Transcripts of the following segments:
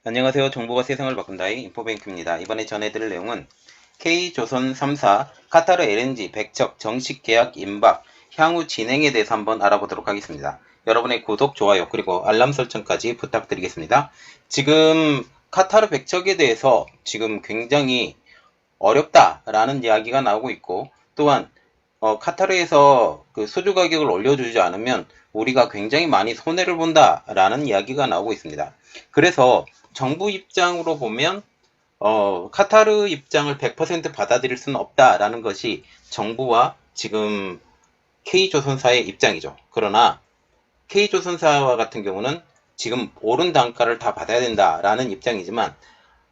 안녕하세요. 정보가 세상을 바꾼다의 인포뱅크입니다. 이번에 전해드릴 내용은 K조선 3사 카타르 LNG 백척 정식 계약 임박 향후 진행에 대해서 한번 알아보도록 하겠습니다. 여러분의 구독, 좋아요, 그리고 알람 설정까지 부탁드리겠습니다. 지금 카타르 백척에 대해서 지금 굉장히 어렵다라는 이야기가 나오고 있고, 또한 카타르에서 그 수주 가격을 올려주지 않으면 우리가 굉장히 많이 손해를 본다라는 이야기가 나오고 있습니다. 그래서 정부 입장으로 보면 카타르 입장을 100% 받아들일 수는 없다라는 것이 정부와 지금 K조선사의 입장이죠. 그러나 K조선사와 같은 경우는 지금 오른 단가를 다 받아야 된다라는 입장이지만,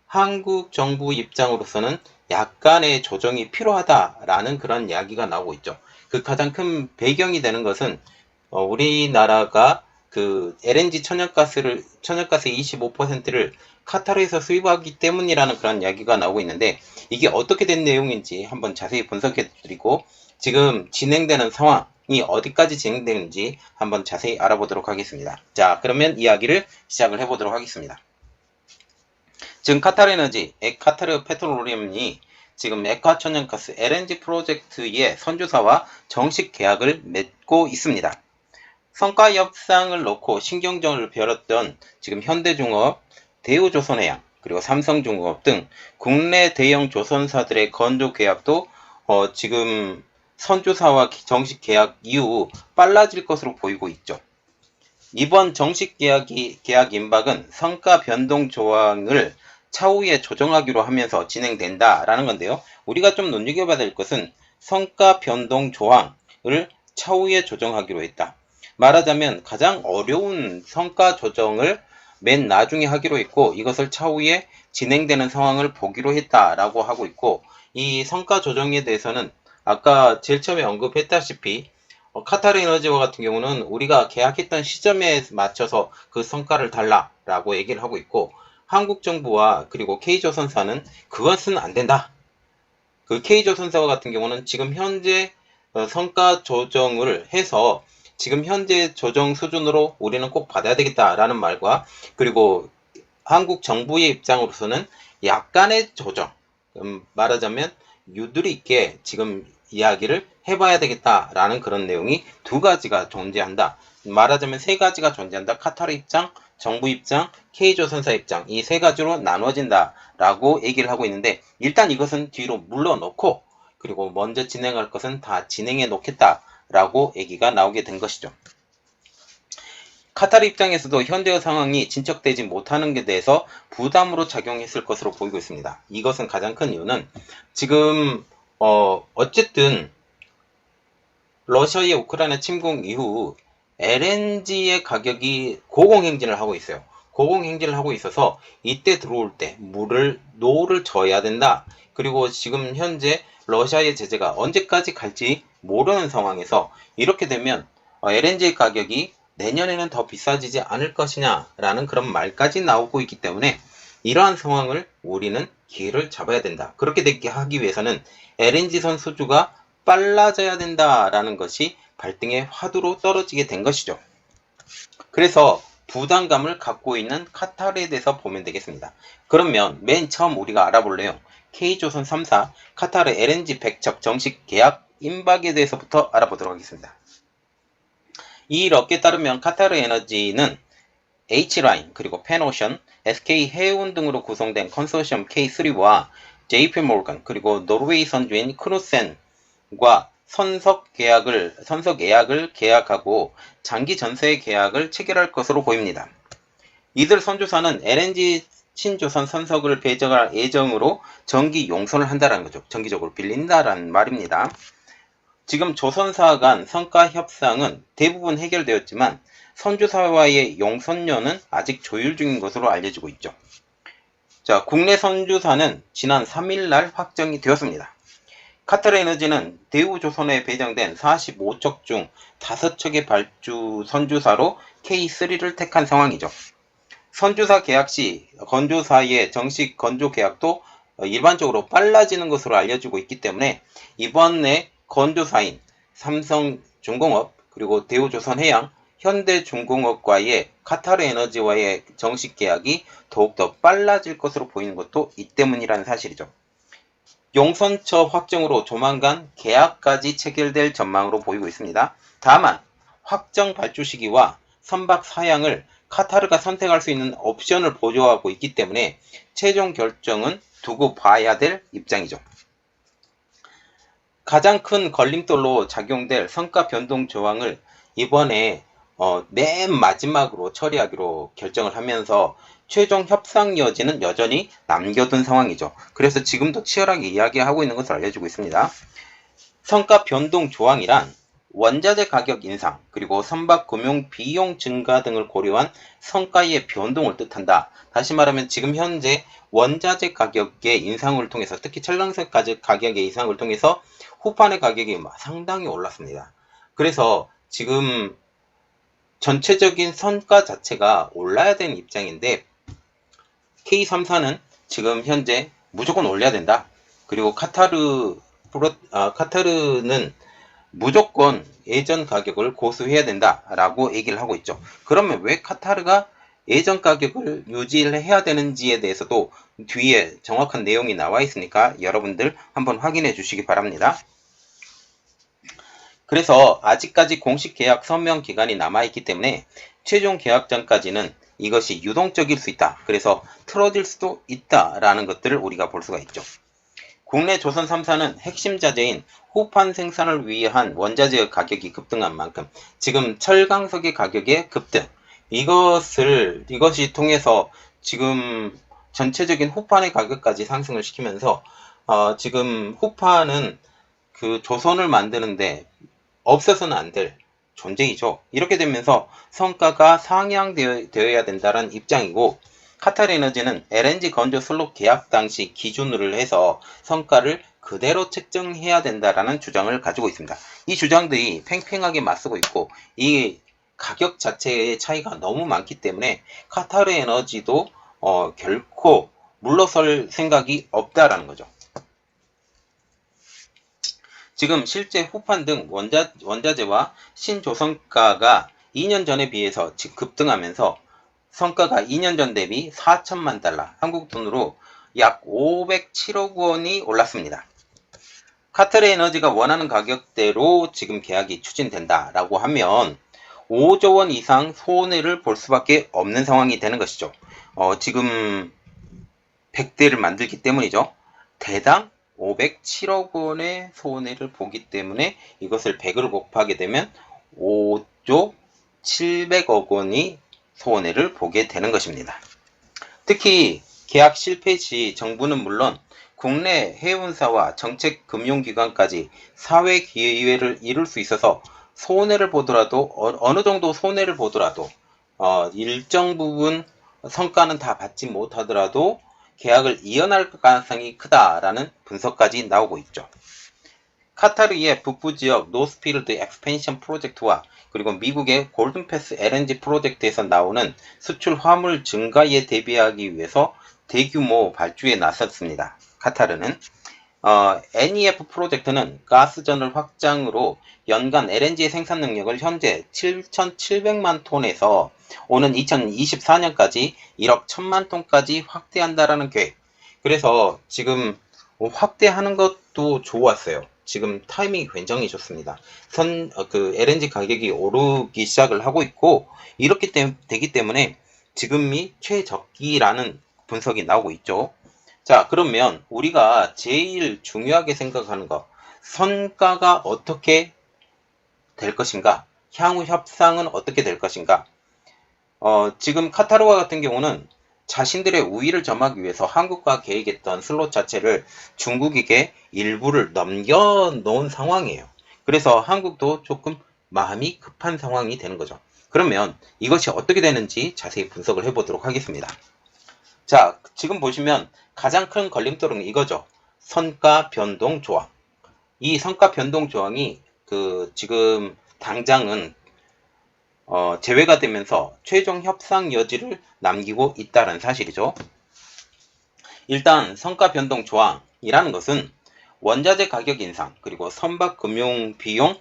한국 정부 입장으로서는 약간의 조정이 필요하다라는 그런 이야기가 나오고 있죠. 그 가장 큰 배경이 되는 것은 우리나라가 그 LNG 천연가스의 25%를 카타르에서 수입하기 때문이라는 그런 이야기가 나오고 있는데, 이게 어떻게 된 내용인지 한번 자세히 분석해 드리고 지금 진행되는 상황이 어디까지 진행되는지 한번 자세히 알아보도록 하겠습니다. 자, 그러면 이야기를 시작을 해보도록 하겠습니다. 지금 카타르에너지, 카타르 페트롤리움이 지금 액화천연가스 LNG 프로젝트의 선주사와 정식 계약을 맺고 있습니다. 성과 협상을 놓고 신경전을 벌였던 지금 현대중업, 대우조선해양, 그리고 삼성중공업 등 국내 대형 조선사들의 건조 계약도 지금 선주사와 정식 계약 이후 빨라질 것으로 보이고 있죠. 이번 정식 계약 임박은 성가 변동 조항을 차후에 조정하기로 하면서 진행된다라는 건데요. 우리가 좀 눈여겨봐야 될 것은 성가 변동 조항을 차후에 조정하기로 했다. 말하자면 가장 어려운 성가 조정을 맨 나중에 하기로 했고, 이것을 차후에 진행되는 상황을 보기로 했다라고 하고 있고, 이 성가 조정에 대해서는 아까 제일 처음에 언급했다시피 카타르 에너지와 같은 경우는 우리가 계약했던 시점에 맞춰서 그 성과를 달라라고 얘기를 하고 있고, 한국 정부와 그리고 K조선사는 그것은 안 된다. 그 K조선사와 같은 경우는 지금 현재 성과 조정을 해서 지금 현재 조정 수준으로 우리는 꼭 받아야 되겠다라는 말과, 그리고 한국 정부의 입장으로서는 약간의 조정, 말하자면 유도리 있게 지금 이야기를 해봐야 되겠다라는 그런 내용이 두 가지가 존재한다. 말하자면 세 가지가 존재한다. 카타르 입장, 정부 입장, K조선사 입장, 이 세 가지로 나눠진다라고 얘기를 하고 있는데, 일단 이것은 뒤로 물러놓고 그리고 먼저 진행할 것은 다 진행해 놓겠다라고 얘기가 나오게 된 것이죠. 카타르 입장에서도 현재의 상황이 진척되지 못하는 게 대해서 부담으로 작용했을 것으로 보이고 있습니다. 이것은 가장 큰 이유는 지금 어쨌든 러시아의 우크라이나 침공 이후 LNG의 가격이 고공행진을 하고 있어요. 고공행진을 하고 있어서 이때 들어올 때 노를 져야 된다. 그리고 지금 현재 러시아의 제재가 언제까지 갈지 모르는 상황에서 이렇게 되면 LNG 가격이 내년에는 더 비싸지지 않을 것이냐라는 그런 말까지 나오고 있기 때문에, 이러한 상황을 우리는 기회를 잡아야 된다. 그렇게 되게 하기 위해서는 LNG선 수주가 빨라져야 된다라는 것이 발등의 화두로 떨어지게 된 것이죠. 그래서 부담감을 갖고 있는 카타르에 대해서 보면 되겠습니다. 그러면 맨 처음 우리가 알아볼 내용, K조선 3사 카타르 LNG 백척 정식 계약 임박에 대해서부터 알아보도록 하겠습니다. 이 일에 따르면 카타르 에너지는 H라인, 그리고 펜오션, SK 해운 등으로 구성된 컨소시엄 K3와 JP모건, 그리고 노르웨이 선주인 크누센과 선석 예약을 계약하고 장기 전세 계약을 체결할 것으로 보입니다. 이들 선주사는 LNG 신조선 선석을 배정할 예정으로 정기 용선을 한다는 거죠. 정기적으로 빌린다라는 말입니다. 지금 조선사 간 성과 협상은 대부분 해결되었지만 선주사와의 용선료는 아직 조율 중인 것으로 알려지고 있죠. 자, 국내 선주사는 지난 3일날 확정이 되었습니다. 카타르 에너지는 대우조선에 배정된 45척 중 5척의 발주 선주사로 K3를 택한 상황이죠. 선주사 계약 시 건조사의 정식 건조 계약도 일반적으로 빨라지는 것으로 알려지고 있기 때문에, 이번에 건조사인 삼성중공업, 그리고 대우조선해양, 현대중공업과의 카타르에너지와의 정식 계약이 더욱더 빨라질 것으로 보이는 것도 이 때문이라는 사실이죠. 용선처 확정으로 조만간 계약까지 체결될 전망으로 보이고 있습니다. 다만 확정 발주 시기와 선박 사양을 카타르가 선택할 수 있는 옵션을 보유하고 있기 때문에 최종 결정은 두고 봐야 될 입장이죠. 가장 큰 걸림돌로 작용될 성가 변동 조항을 이번에 맨 마지막으로 처리하기로 결정을 하면서 최종 협상 여지는 여전히 남겨둔 상황이죠. 그래서 지금도 치열하게 이야기하고 있는 것으로 알려지고 있습니다. 성가 변동 조항이란 원자재 가격 인상, 그리고 선박 금융 비용 증가 등을 고려한 성가의 변동을 뜻한다. 다시 말하면 지금 현재 원자재 가격의 인상을 통해서, 특히 촬영색 가격의 인상을 통해서 후판의 가격이 상당히 올랐습니다. 그래서 지금 전체적인 선가 자체가 올라야 되는 입장인데 K3사는 지금 현재 무조건 올려야 된다. 그리고 카타르는 무조건 예전 가격을 고수해야 된다라고 얘기를 하고 있죠. 그러면 왜 카타르가 예전 가격을 유지를 해야 되는지에 대해서도 뒤에 정확한 내용이 나와 있으니까 여러분들 한번 확인해 주시기 바랍니다. 그래서 아직까지 공식 계약 서명 기간이 남아있기 때문에 최종 계약 전까지는 이것이 유동적일 수 있다. 그래서 틀어질 수도 있다라는 것들을 우리가 볼 수가 있죠. 국내 조선 3사는 핵심 자재인 후판 생산을 위한 원자재의 가격이 급등한 만큼 지금 철강석의 가격의 급등, 이것이 통해서 지금 전체적인 후판의 가격까지 상승을 시키면서 지금 후판은 그 조선을 만드는데 없어서는 안 될 존재이죠. 이렇게 되면서 성가가 상향되어야 된다는 입장이고, 카타르에너지는 LNG 건조 슬롯 계약 당시 기준으로 해서 성가를 그대로 책정해야 된다라는 주장을 가지고 있습니다. 이 주장들이 팽팽하게 맞서고 있고, 이 가격 자체의 차이가 너무 많기 때문에 카타르에너지도 결코 물러설 생각이 없다라는 거죠. 지금 실제 후판 등 원자재와 신조선가가 2년 전에 비해서 급등하면서 성가가 2년 전 대비 4천만 달러, 한국 돈으로 약 507억 원이 올랐습니다. 카타르에너지가 원하는 가격대로 지금 계약이 추진된다라고 하면 5조 원 이상 손해를 볼 수밖에 없는 상황이 되는 것이죠. 지금 100대를 만들기 때문이죠. 대당 507억 원의 손해를 보기 때문에 이것을 100으로 곱하게 되면 5조 700억 원이 손해를 보게 되는 것입니다. 특히 계약 실패 시 정부는 물론 국내 해운사와 정책금융기관까지 사회 기회를 이룰 수 있어서 손해를 보더라도 어느 정도 손해를 보더라도 일정 부분 성과는 다 받지 못하더라도 계약을 이어날 가능성이 크다라는 분석까지 나오고 있죠. 카타르의 북부지역 노스필드 엑스펜션 프로젝트와 그리고 미국의 골든패스 LNG 프로젝트에서 나오는 수출 화물 증가에 대비하기 위해서 대규모 발주에 나섰습니다. 카타르는 NEF 프로젝트는 가스전을 확장으로 연간 LNG 생산 능력을 현재 7,700만 톤에서 오는 2024년까지 1억 1000만 톤까지 확대한다라는 계획. 그래서 지금 확대하는 것도 좋았어요. 지금 타이밍이 굉장히 좋습니다. LNG 가격이 오르기 시작을 하고 있고, 이렇게 되기 때문에 지금이 최적기라는 분석이 나오고 있죠. 자, 그러면 우리가 제일 중요하게 생각하는 거, 선가가 어떻게 될 것인가? 향후 협상은 어떻게 될 것인가? 지금 카타르와 같은 경우는 자신들의 우위를 점하기 위해서 한국과 계획했던 슬롯 자체를 중국에게 일부를 넘겨놓은 상황이에요. 그래서 한국도 조금 마음이 급한 상황이 되는 거죠. 그러면 이것이 어떻게 되는지 자세히 분석을 해보도록 하겠습니다. 자, 지금 보시면 가장 큰 걸림돌은 이거죠. 선가 변동 조항. 이 선가 변동 조항이 지금 당장은 제외가 되면서 최종 협상 여지를 남기고 있다는 사실이죠. 일단 선가 변동 조항이라는 것은 원자재 가격 인상, 그리고 선박 금융 비용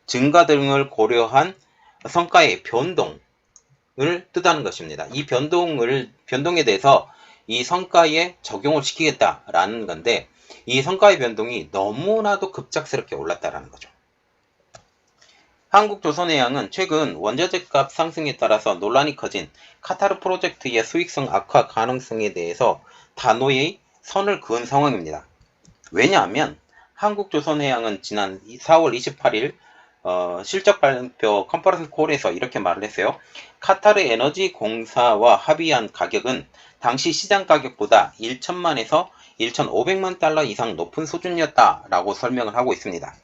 증가 등을 고려한 성과의 변동을 뜻하는 것입니다. 이 변동에 대해서 이 성과에 적용을 시키겠다라는 건데, 이 성과의 변동이 너무나도 급작스럽게 올랐다라는 거죠. 한국조선해양은 최근 원자재 값 상승에 따라서 논란이 커진 카타르 프로젝트의 수익성 악화 가능성에 대해서 단호히 선을 그은 상황입니다. 왜냐하면 한국조선해양은 지난 4월 28일 실적 발표 컨퍼런스 콜에서 이렇게 말을 했어요. 카타르 에너지 공사와 합의한 가격은 당시 시장 가격보다 1천만에서 1,500만 달러 이상 높은 수준이었다라고 설명을 하고 있습니다.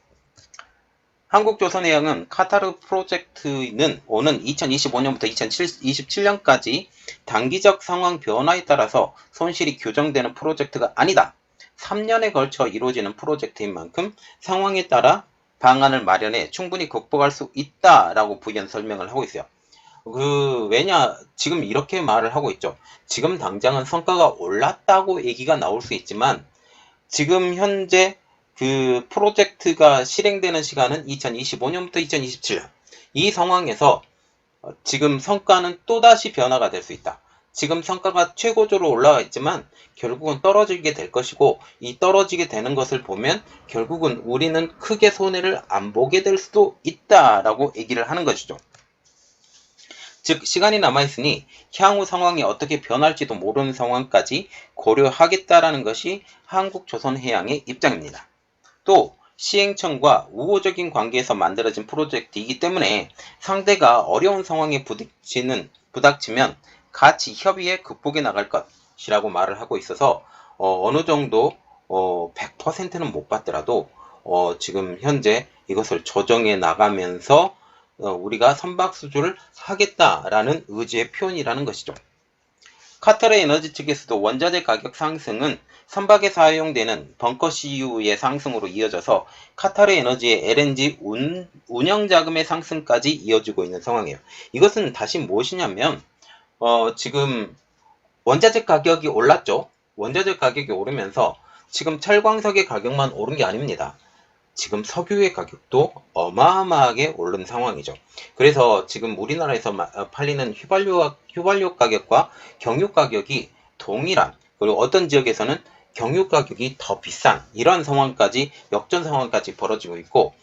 한국조선해양은 카타르 프로젝트는 오는 2025년부터 2027년까지 단기적 상황 변화에 따라서 손실이 규정되는 프로젝트가 아니다. 3년에 걸쳐 이루어지는 프로젝트인 만큼 상황에 따라 방안을 마련해 충분히 극복할 수 있다라고 부연 설명을 하고 있어요. 왜냐, 지금 이렇게 말을 하고 있죠. 지금 당장은 성과가 올랐다고 얘기가 나올 수 있지만, 지금 현재 그 프로젝트가 실행되는 시간은 2025년부터 2027년. 이 상황에서 지금 성과는 또다시 변화가 될 수 있다. 지금 성과가 최고조로 올라가 있지만 결국은 떨어지게 될 것이고, 이 떨어지게 되는 것을 보면 결국은 우리는 크게 손해를 안 보게 될 수도 있다라고 얘기를 하는 것이죠. 즉, 시간이 남아있으니 향후 상황이 어떻게 변할지도 모르는 상황까지 고려하겠다라는 것이 한국조선해양의 입장입니다. 또 시행청과 우호적인 관계에서 만들어진 프로젝트이기 때문에 상대가 어려운 상황에 부닥치면 같이 협의해 극복해 나갈 것이라고 말을 하고 있어서 어느 정도 100%는 못 받더라도 지금 현재 이것을 조정해 나가면서 우리가 선박수주를 하겠다라는 의지의 표현이라는 것이죠. 카타르 에너지 측에서도 원자재 가격 상승은 선박에 사용되는 벙커 CU의 상승으로 이어져서 카타르 에너지의 LNG 운영 자금의 상승까지 이어지고 있는 상황이에요. 이것은 다시 무엇이냐면 지금 원자재 가격이 올랐죠. 원자재 가격이 오르면서 지금 철광석의 가격만 오른 게 아닙니다. 지금 석유의 가격도 어마어마하게 오른 상황이죠. 그래서 지금 우리나라에서 팔리는 휘발유 가격과 경유 가격이 동일한, 그리고 어떤 지역에서는 경유 가격이 더 비싼 이런 상황까지, 역전 상황까지 벌어지고 있고,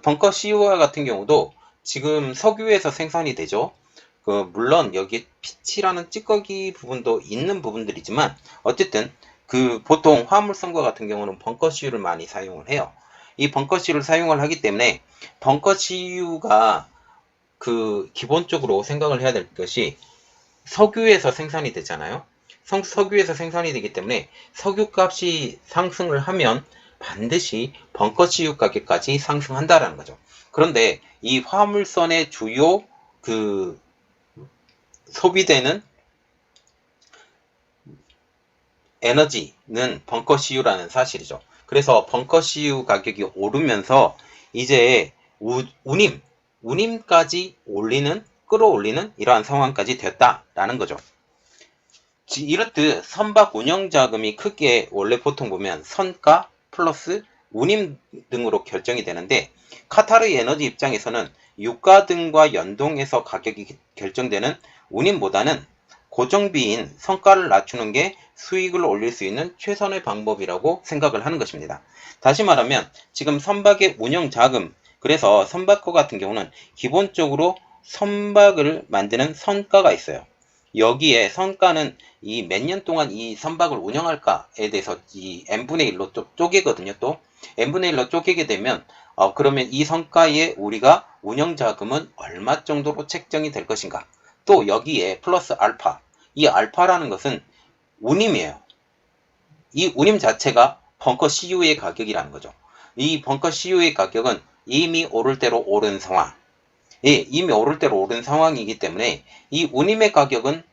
벙커 CU와 같은 경우도 지금 석유에서 생산이 되죠. 물론 여기 피치라는 찌꺼기 부분도 있는 부분들이지만 어쨌든 보통 화물선과 같은 경우는 벙커 CU를 많이 사용을 해요. 이 벙커 CU를 사용을 하기 때문에 벙커 CU가 기본적으로 생각을 해야 될 것이 석유에서 생산이 되잖아요. 석유에서 생산이 되기 때문에 석유값이 상승을 하면 반드시 벙커 CU 가격까지 상승한다라는 거죠. 그런데 이 화물선의 주요 소비되는 에너지는 벙커 CU라는 사실이죠. 그래서 벙커 CU 가격이 오르면서 이제 운임까지 끌어올리는 이러한 상황까지 됐다라는 거죠. 이렇듯 선박 운영 자금이 크게 원래 보통 보면 선가 플러스 운임 등으로 결정이 되는데, 카타르 에너지 입장에서는 유가 등과 연동해서 가격이 결정되는 운임보다는 고정비인 성가를 낮추는 게 수익을 올릴 수 있는 최선의 방법이라고 생각을 하는 것입니다. 다시 말하면 지금 선박의 운영 자금, 그래서 선박거 같은 경우는 기본적으로 선박을 만드는 선가가 있어요. 여기에 선가는 이 몇 년 동안 이 선박을 운영할까에 대해서 이 n분의 1로 쪼개거든요. 또 n분의 1로 쪼개게 되면 그러면 이 선가에 우리가 운영 자금은 얼마 정도로 책정이 될 것인가. 또 여기에 플러스 알파, 이 알파라는 것은 운임이에요. 이 운임 자체가 벙커 CU의 가격이라는 거죠. 이 벙커 CU의 가격은 이미 오를 대로 오른 상황. 이미 오를 대로 오른 상황이기 때문에 이 운임의 가격은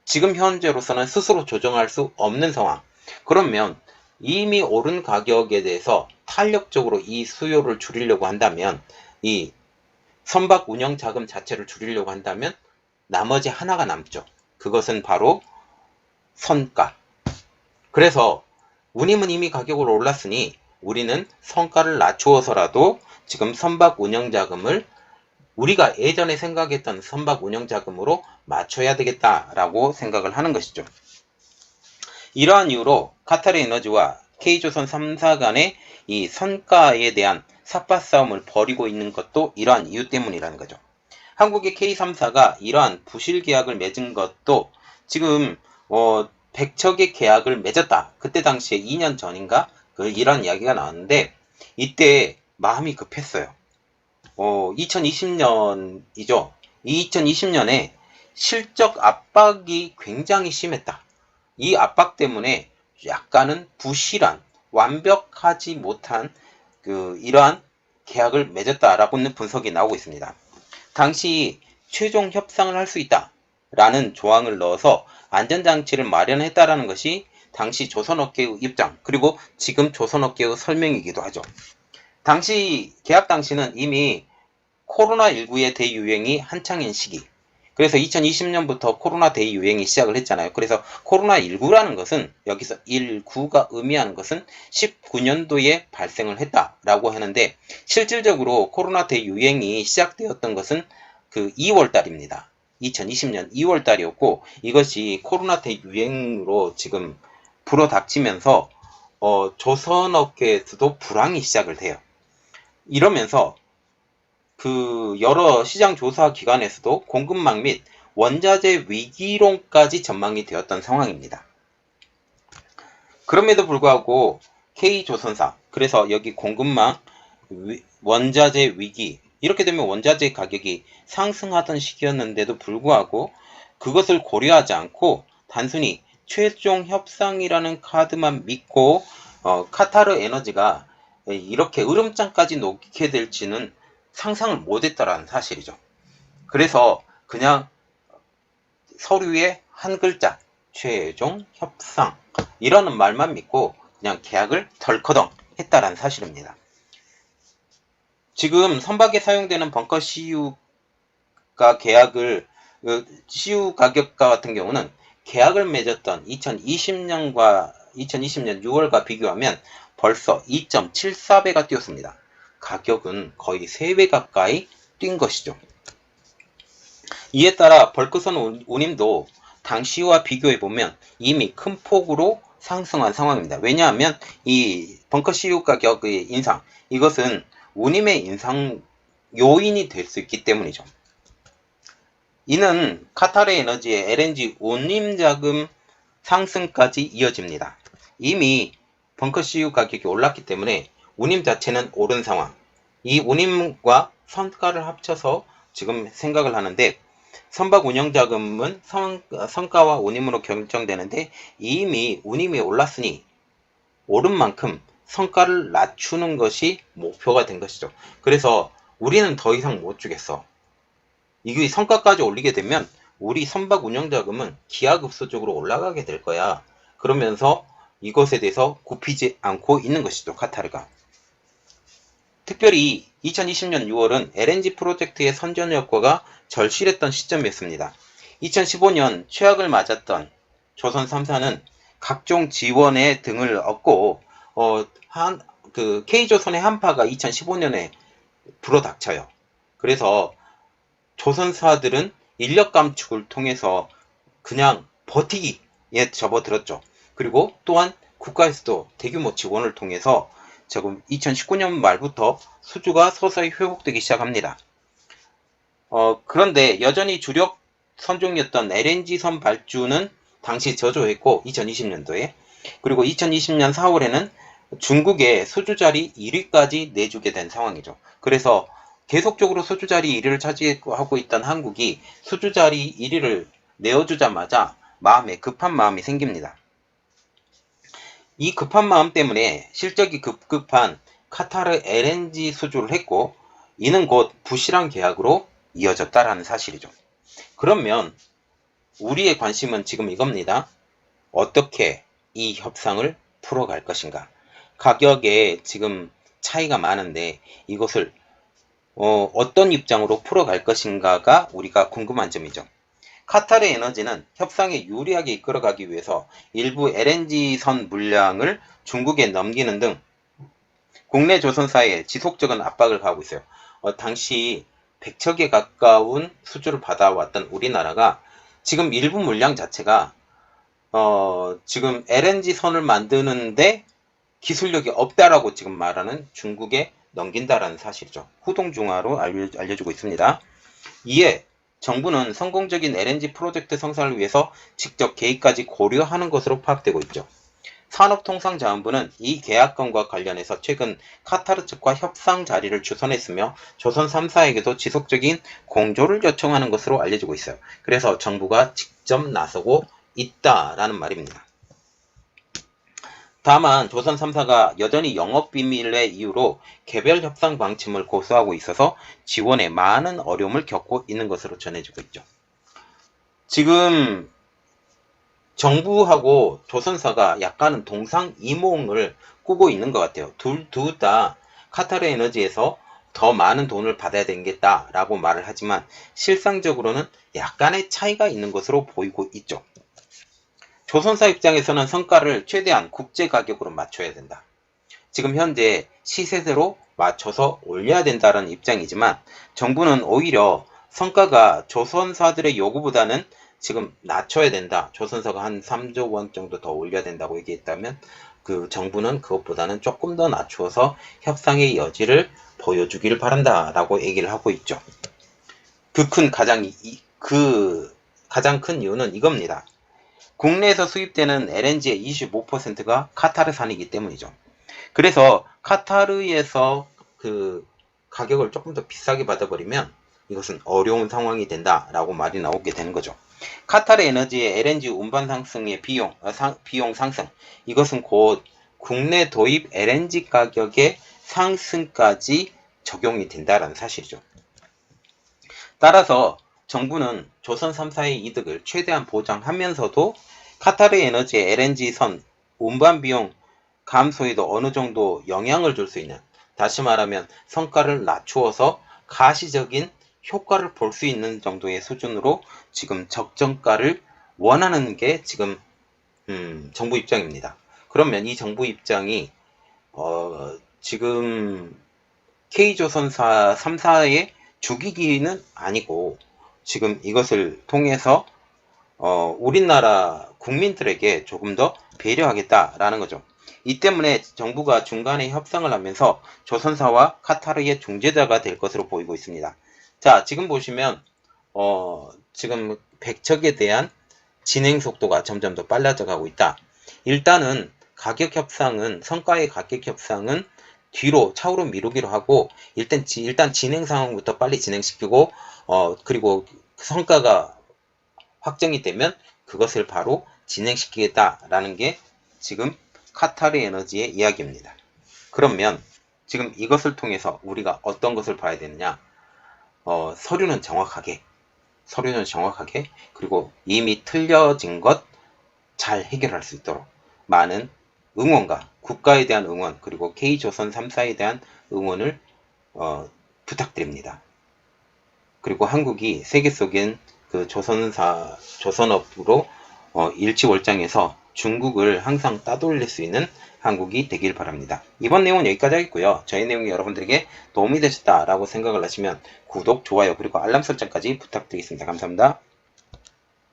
지금 현재로서는 스스로 조정할 수 없는 상황. 그러면 이미 오른 가격에 대해서 탄력적으로 이 수요를 줄이려고 한다면, 이 선박 운영 자금 자체를 줄이려고 한다면 나머지 하나가 남죠. 그것은 바로 선가. 그래서 운임은 이미 가격을 올랐으니 우리는 선가를 낮추어서라도 지금 선박 운영 자금을 우리가 예전에 생각했던 선박 운영 자금으로 맞춰야 되겠다라고 생각을 하는 것이죠. 이러한 이유로 카타르 에너지와 K조선 3사 간의 이 선가에 대한 삿바 싸움을 벌이고 있는 것도 이러한 이유 때문이라는 거죠. 한국의 K3사가 이러한 부실 계약을 맺은 것도 지금 100척의 계약을 맺었다. 그때 당시에 2년 전인가 이런 이야기가 나왔는데 이때 마음이 급했어요. 2020년이죠. 이 2020년에 실적 압박이 굉장히 심했다. 이 압박 때문에 약간은 부실한 완벽하지 못한 이러한 계약을 맺었다라고는 분석이 나오고 있습니다. 당시 최종 협상을 할 수 있다라는 조항을 넣어서 안전장치를 마련했다라는 것이 당시 조선업계의 입장 그리고 지금 조선업계의 설명이기도 하죠. 당시 계약 당시는 이미 코로나19의 대유행이 한창인 시기. 그래서 2020년부터 코로나 대유행이 시작을 했잖아요. 그래서 코로나19라는 것은 여기서 19가 의미하는 것은 19년도에 발생을 했다라고 하는데 실질적으로 코로나 대유행이 시작되었던 것은 2월 달입니다. 2020년 2월 달이었고 이것이 코로나 대유행으로 지금 불어닥치면서 조선업계에서도 불황이 시작을 돼요. 이러면서 여러 시장 조사 기관에서도 공급망 및 원자재 위기론까지 전망이 되었던 상황입니다. 그럼에도 불구하고 K조선사, 그래서 여기 공급망, 원자재 위기, 이렇게 되면 원자재 가격이 상승하던 시기였는데도 불구하고 그것을 고려하지 않고 단순히 최종 협상이라는 카드만 믿고 카타르 에너지가 이렇게 으름장까지 놓게 될지는 상상을 못했다라는 사실이죠. 그래서 그냥 서류에 한 글자 최종 협상 이라는 말만 믿고 그냥 계약을 덜커덩 했다라는 사실입니다. 지금 선박에 사용되는 벙커 CU가 CU 가격과 같은 경우는 계약을 맺었던 2020년 6월과 비교하면 벌써 2.74배가 뛰었습니다. 가격은 거의 3배 가까이 뛴 것이죠. 이에 따라 벌크선 운임도 당시와 비교해보면 이미 큰 폭으로 상승한 상황입니다. 왜냐하면 이 벙커 CU 가격의 인상, 이것은 운임의 인상 요인이 될 수 있기 때문이죠. 이는 카타르 에너지의 LNG 운임 자금 상승까지 이어집니다. 이미 벙커 CU 가격이 올랐기 때문에 운임 자체는 오른 상황. 이 운임과 선가를 합쳐서 지금 생각을 하는데 선박 운영 자금은 선가와 운임으로 결정되는데 이미 운임이 올랐으니 오른 만큼 선가를 낮추는 것이 목표가 된 것이죠. 그래서 우리는 더 이상 못 주겠어. 이게 선가까지 올리게 되면 우리 선박 운영 자금은 기하급수적으로 올라가게 될 거야. 그러면서 이것에 대해서 굽히지 않고 있는 것이죠. 카타르가. 특별히 2020년 6월은 LNG 프로젝트의 선전 효과가 절실했던 시점이었습니다. 2015년 최악을 맞았던 조선 3사는 각종 지원의 등을 얻고 K조선의 한파가 2015년에 불어닥쳐요. 그래서 조선사들은 인력 감축을 통해서 그냥 버티기에 접어들었죠. 그리고 또한 국가에서도 대규모 지원을 통해서 지금 2019년 말부터 수주가 서서히 회복되기 시작합니다. 그런데 여전히 주력 선종이었던 LNG선 발주는 당시 저조했고 2020년도에 그리고 2020년 4월에는 중국의 수주자리 1위까지 내주게 된 상황이죠. 그래서 계속적으로 수주자리 1위를 차지하고 있던 한국이 수주자리 1위를 내어주자마자 급한 마음이 생깁니다. 이 급한 마음 때문에 실적이 급급한 카타르 LNG 수주를 했고 이는 곧 부실한 계약으로 이어졌다라는 사실이죠. 그러면 우리의 관심은 지금 이겁니다. 어떻게 이 협상을 풀어갈 것인가. 가격에 지금 차이가 많은데 이것을 어떤 입장으로 풀어갈 것인가가 우리가 궁금한 점이죠. 카타르 에너지는 협상에 유리하게 이끌어가기 위해서 일부 LNG선 물량을 중국에 넘기는 등 국내 조선사에 지속적인 압박을 가하고 있어요. 당시 100척에 가까운 수주를 받아왔던 우리나라가 지금 일부 물량 자체가 지금 LNG 선을 만드는데 기술력이 없다라고 지금 말하는 중국에 넘긴다라는 사실이죠. 후동중화로 알려주고 있습니다. 이에 정부는 성공적인 LNG 프로젝트 성사를 위해서 직접 개입까지 고려하는 것으로 파악되고 있죠. 산업통상자원부는 이 계약건과 관련해서 최근 카타르 측과 협상 자리를 주선했으며 조선 3사에게도 지속적인 공조를 요청하는 것으로 알려지고 있어요. 그래서 정부가 직접 나서고 있다라는 말입니다. 다만 조선 3사가 여전히 영업비밀의 이유로 개별 협상 방침을 고수하고 있어서 지원에 많은 어려움을 겪고 있는 것으로 전해지고 있죠. 지금 정부하고 조선사가 약간은 동상이몽을 꾸고 있는 것 같아요. 둘 다 카타르 에너지에서 더 많은 돈을 받아야 되겠다라고 말을 하지만 실상적으로는 약간의 차이가 있는 것으로 보이고 있죠. 조선사 입장에서는 성가를 최대한 국제 가격으로 맞춰야 된다. 지금 현재 시세대로 맞춰서 올려야 된다는 입장이지만 정부는 오히려 성가가 조선사들의 요구보다는 지금 낮춰야 된다. 조선사가 한 3조 원 정도 더 올려야 된다고 얘기했다면 그 정부는 그것보다는 조금 더 낮추어서 협상의 여지를 보여주기를 바란다라고 얘기를 하고 있죠. 가장 큰 이유는 이겁니다. 국내에서 수입되는 LNG의 25%가 카타르산이기 때문이죠. 그래서 카타르에서 그 가격을 조금 더 비싸게 받아버리면 이것은 어려운 상황이 된다라고 말이 나오게 되는 거죠. 카타르 에너지의 LNG 운반 상승의 비용 상승, 이것은 곧 국내 도입 LNG 가격의 상승까지 적용이 된다는 사실이죠. 따라서 정부는 조선 3사의 이득을 최대한 보장하면서도 카타르 에너지의 LNG 선 운반 비용 감소에도 어느 정도 영향을 줄 수 있는, 다시 말하면 성과를 낮추어서 가시적인 효과를 볼 수 있는 정도의 수준으로 지금 적정가를 원하는 게 지금 정부 입장입니다. 그러면 이 정부 입장이 지금 K조선사 3사의 죽이기는 아니고 지금 이것을 통해서 우리나라 국민들에게 조금 더 배려하겠다라는 거죠. 이 때문에 정부가 중간에 협상을 하면서 조선사와 카타르의 중재자가 될 것으로 보이고 있습니다. 자, 지금 보시면 지금 백척에 대한 진행 속도가 점점 더 빨라져 가고 있다. 일단은 성과의 가격 협상은 뒤로 차후로 미루기로 하고 일단 진행 상황부터 빨리 진행시키고 그리고 성과가 확정이 되면 그것을 바로 진행시키겠다라는 게 지금 카타르 에너지의 이야기입니다. 그러면 지금 이것을 통해서 우리가 어떤 것을 봐야 되느냐? 서류는 정확하게 그리고 이미 틀려진 것 잘 해결할 수 있도록 많은 응원과 국가에 대한 응원 그리고 K조선 3사에 대한 응원을 부탁드립니다. 그리고 한국이 세계 속인 그 조선업으로 일치월장해서 중국을 항상 따돌릴 수 있는 한국이 되길 바랍니다. 이번 내용은 여기까지 하겠고요. 저희 내용이 여러분들에게 도움이 되셨다라고 생각을 하시면 구독, 좋아요, 그리고 알람 설정까지 부탁드리겠습니다. 감사합니다.